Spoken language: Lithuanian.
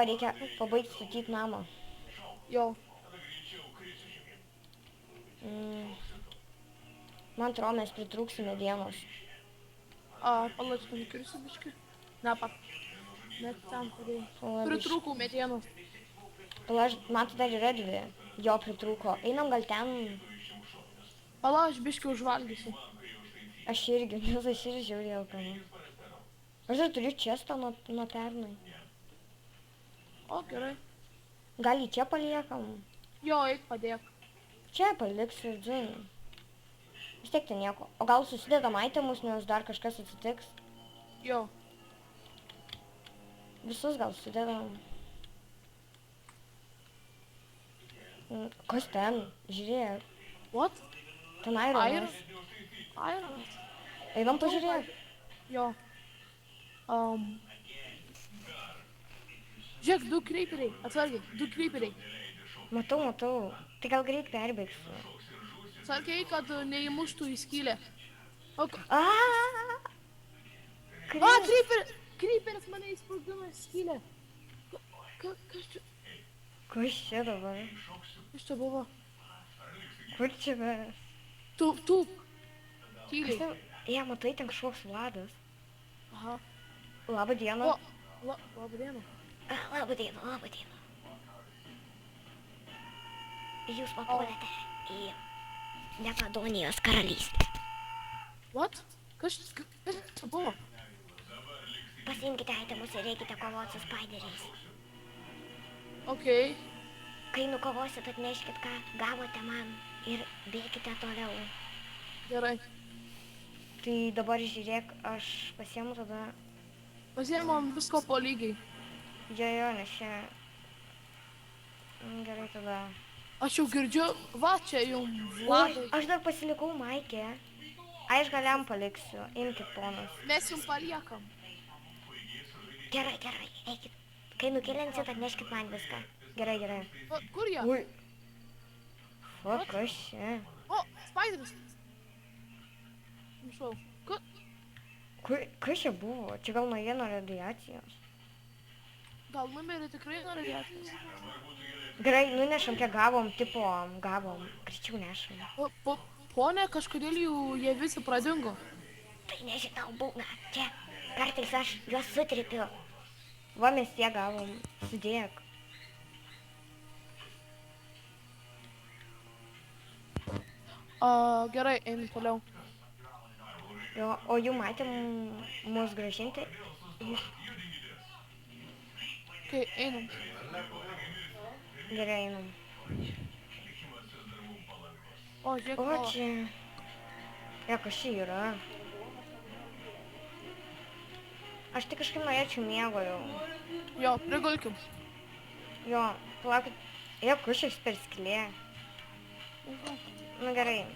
galvoju, reikia pabaigti statyti namą. Jo. Man atrodo, mes pritrūksime medienos. Palauk, tu nukirsi biškį? Ne, net ten turėjai. Pritrūkau medienos. Man tai dar yra dvi. Jo pritrūko. Einam gal ten. Palauk, aš biškį užvalgysiu. Aš irgi, nes aš ir žiūrėjau, ką. Aš dar turiu čestą nuo pernai. O, gerai. Gal jį čia paliekam? Jo, eik padėk. Čia paliksiu, dzin. Vis tiek ten nieko. O gal susidedam itemus, nes dar kažkas atsitiks? Jo. Visus gal sudedam. Kas ten? Žiūrėk. What? Ten ironas. Ironas. Einam pažiūrėk. Jo. Žiūrėk, 2 creeperiai. Atsargiai, 2 creeperiai. Matau. Tai gal greit perbėgsiu. Sarkiai, kad neįmuštų į skylę. Creeperis mane įsprogdino į skylę. Kas čia? Kas čia dabar? Kas čia buvo? Kur čia mes? Tu. Tyliai. Jie, matai, ten kažkoks Vladas. Aha. Labą dieną. Labą dieną. Labą dieną. Jūs papuolėte į Makedonijos karalystę. What? Kas čia buvo? Pasiimkite itemus ir reikite kovoti su spaideriais. Okei. Kai nukovosit, atneškit, ką gavote man ir bėkite toliau. Gerai. Tai dabar žiūrėk, aš pasiemu tada... Pasiemam visko po lygiai. Jo, nes čia... Gerai tada. Aš jau girdžiu, va čia jums Vladai. Aš dar pasilikau Maikė. Aš galiam paliksiu, imkit ponas. Mes jums paliekam. Gerai, eikit. Kai nukilinsit, atneškit man viską. Gerai. Kur jie? Ui. Kas čia? O, spaideris. Nušau. Kas čia buvo? Čia gal nuo vieno radiacijos? Gal numerį tikrai nuo radiacijos? Gerai, nunešam, kiek gavom, greičiau nešam. Pone, kažkodėl jie visi pradingo. Tai nežinau, būna, čia, kartais aš juos sutripiu. Va, mes tiek gavom, sudėk. Gerai, einu toliau. Jo, o jų matėm mus grąžinti? Kai einam. Gerai, einam. O, žiūrėk, o čia... Kas čia yra? Aš tik kažkaip norėčiau miego jau. Jo, prigulkim. Jo, palaukit. Kas čia per skylė? Nu gerai.